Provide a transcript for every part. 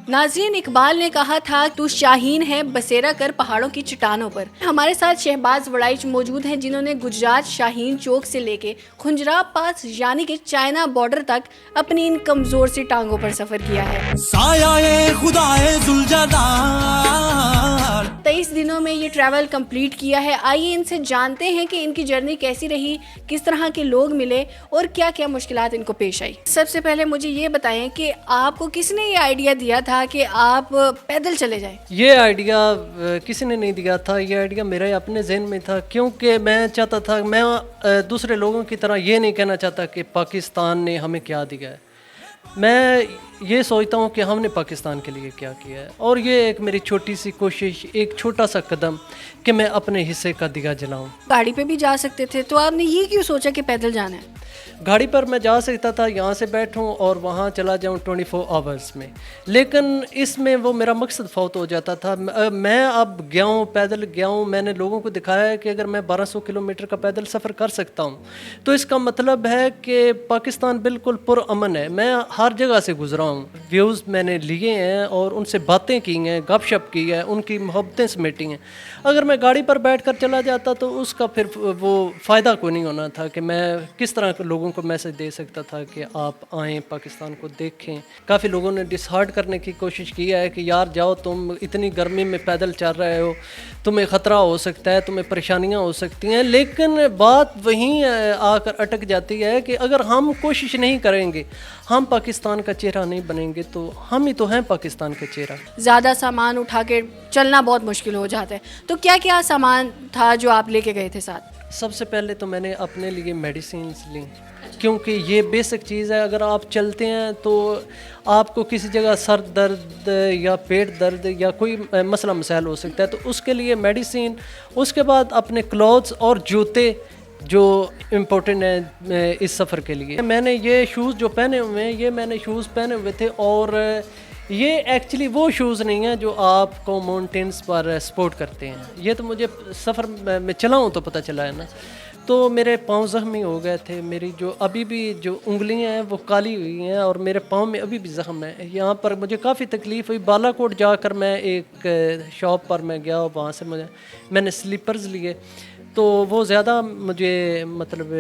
नाज़रीन, इकबाल ने कहा था तू शाहीन है बसेरा कर पहाड़ों की चट्टानों पर। हमारे साथ शहबाज वड़ाइच मौजूद हैं जिन्होंने गुजरात शाहीन चौक से लेके खुंजराब पास यानी कि चाइना बॉर्डर तक अपनी इन कमजोर सी टांगों पर सफर किया है। 23 दिनों में ये ट्रैवल कंप्लीट किया है। आइए इनसे जानते हैं कि इनकी जर्नी कैसी रही, किस तरह के लोग मिले और क्या क्या मुश्किलात इनको पेश आई। सबसे पहले मुझे ये बताएं कि आपको किसने ये आइडिया दिया था कि आप पैदल चले जाएं? ये आइडिया किसी ने नहीं दिया था, ये आइडिया मेरे अपने जहन में था, क्योंकि मैं चाहता था, मैं दूसरे लोगों की तरह ये नहीं कहना चाहता कि पाकिस्तान ने हमें क्या दिया है। मैं ये सोचता हूँ कि हमने पाकिस्तान के लिए क्या किया है, और ये एक मेरी छोटी सी कोशिश, एक छोटा सा कदम कि मैं अपने हिस्से का दिया जलाऊँ। गाड़ी पे भी जा सकते थे, तो आपने ये क्यों सोचा कि पैदल जाना है? गाड़ी पर मैं जा सकता था, यहाँ से बैठूँ और वहाँ चला जाऊँ 24 आवर्स में, लेकिन इसमें वो मेरा मकसद फौत हो जाता था। मैं अब गया हूँ, पैदल गया हूँ, मैंने लोगों को दिखाया है कि अगर मैं 1200 किलोमीटर का पैदल सफ़र कर सकता हूँ तो इसका मतलब है कि पाकिस्तान बिल्कुल पुरअमन है। मैं हर जगह से गुजरा हूँ, व्यूज़ मैंने लिए हैं और उनसे बातें की हैं, गपशप की है, उनकी मोहब्बतें समेटी हैं। अगर मैं गाड़ी पर बैठ कर चला जाता तो उसका फिर वो फ़ायदा को नहीं होना था कि मैं किस तरह के लोगों को मैसेज दे सकता था कि आप आएँ, पाकिस्तान को देखें। काफ़ी लोगों ने डिसहार्ट करने की कोशिश की है कि यार जाओ, तुम इतनी गर्मी में पैदल चल रहे हो, तुम्हें ख़तरा हो सकता है, तुम्हें परेशानियां हो सकती हैं। लेकिन बात वहीं आकर अटक जाती है कि अगर हम कोशिश नहीं करेंगे, हम पाकिस्तान का चेहरा नहीं बनेंगे, तो हम ही तो हैं पाकिस्तान का चेहरा। ज़्यादा सामान उठा के चलना बहुत मुश्किल हो जाता है, तो क्या क्या सामान था जो आप लेके गए थे साथ? सबसे पहले तो मैंने अपने लिए मेडिसिन्स ली, क्योंकि ये बेसिक चीज़ है। अगर आप चलते हैं तो आपको किसी जगह सर दर्द या पेट दर्द या कोई मसला मसाइल हो सकता है, तो उसके लिए मेडिसिन। उसके बाद अपने क्लॉथ्स और जूते जो इम्पोर्टेंट है इस सफ़र के लिए। मैंने ये शूज़ जो पहने हुए हैं, ये मैंने शूज़ पहने हुए थे, और ये एक्चुअली वो शूज़ नहीं हैं जो आपको माउंटेन्स पर सपोर्ट करते हैं। ये तो मुझे सफ़र में चला हूँ तो पता चला है ना। तो मेरे पाँव ज़ख्मी हो गए थे, मेरी जो अभी भी जो उंगलियां हैं वो काली हुई हैं, और मेरे पाँव में अभी भी ज़ख्म है। यहाँ पर मुझे काफ़ी तकलीफ़ हुई। बालाकोट जाकर मैं एक शॉप पर मैं गया, वहाँ से मैंने स्लीपर्स लिए, तो वो ज़्यादा मुझे मतलब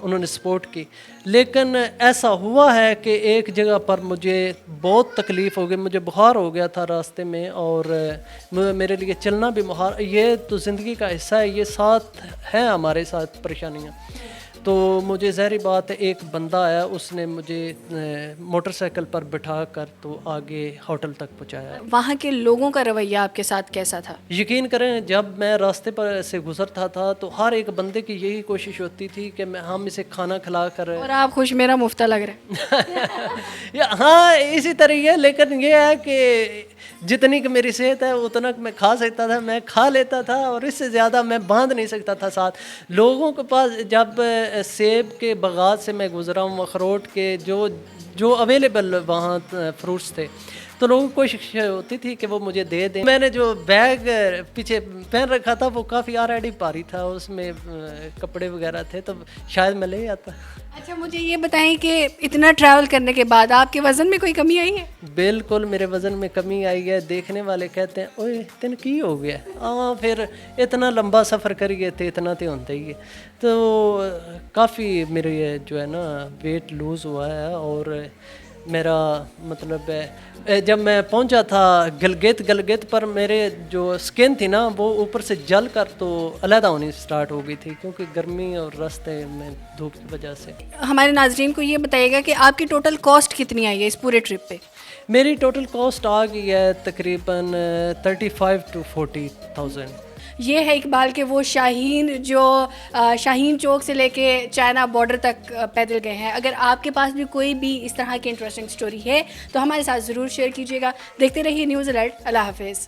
उन्होंने सपोर्ट की। लेकिन ऐसा हुआ है कि एक जगह पर मुझे बहुत तकलीफ़ हो गई, मुझे बुखार हो गया था रास्ते में, और मेरे लिए चलना भी बुखार, ये तो ज़िंदगी का हिस्सा है, ये साथ है हमारे साथ परेशानियाँ। तो मुझे ज़ाहिर बात है, एक बंदा आया, उसने मुझे मोटरसाइकिल पर बिठा कर तो आगे होटल तक पहुंचाया। वहाँ के लोगों का रवैया आपके साथ कैसा था? यकीन करें, जब मैं रास्ते पर से गुजरता था तो हर एक बंदे की यही कोशिश होती थी कि हम इसे खाना खिला कर। और आप खुश, मेरा मुफ्ता लग रहा है। हाँ, इसी तरीके। लेकिन ये है कि जितनी कि मेरी सेहत है उतना मैं खा सकता था, मैं खा लेता था, और इससे ज़्यादा मैं बांध नहीं सकता था साथ लोगों के पास। जब सेब के बागात से मैं गुज़रा हूँ, अखरोट के जो अवेलेबल वहाँ फ्रूट्स थे, तो लोगों को कोशिश होती थी कि वो मुझे दे दें। मैंने जो बैग पीछे पहन रखा था वो काफ़ी ऑलरेडी भारी था, उसमें कपड़े वगैरह थे, तो शायद मैं ले आता। अच्छा, मुझे ये बताएं कि इतना ट्रैवल करने के बाद आपके वज़न में कोई कमी आई है? बिल्कुल, मेरे वज़न में कमी आई है। देखने वाले कहते हैं, ओए तेन की हो गया? हाँ, फिर इतना लंबा सफ़र कर गए थे, इतना तो होता ही है। तो काफ़ी मेरे जो है ना वेट लूज़ हुआ है, और मेरा मतलब जब मैं पहुंचा था गलगित पर, मेरे जो स्किन थी ना वो ऊपर से जल कर तो अलहदा होनी स्टार्ट हो गई थी, क्योंकि गर्मी और रास्ते में धूप की वजह से। हमारे नाजरीन को ये बताइएगा कि आपकी टोटल कॉस्ट कितनी आई है इस पूरे ट्रिप पे? मेरी टोटल कॉस्ट आ गई है तकरीबन 35 to 40,000। ये है इकबाल के वो शाहीन जो शाहीन चौक से लेके चाइना बॉर्डर तक पैदल गए हैं। अगर आपके पास भी कोई भी इस तरह की इंटरेस्टिंग स्टोरी है तो हमारे साथ ज़रूर शेयर कीजिएगा। देखते रहिए न्यूज़ अलर्ट। अल्लाह हाफिज़।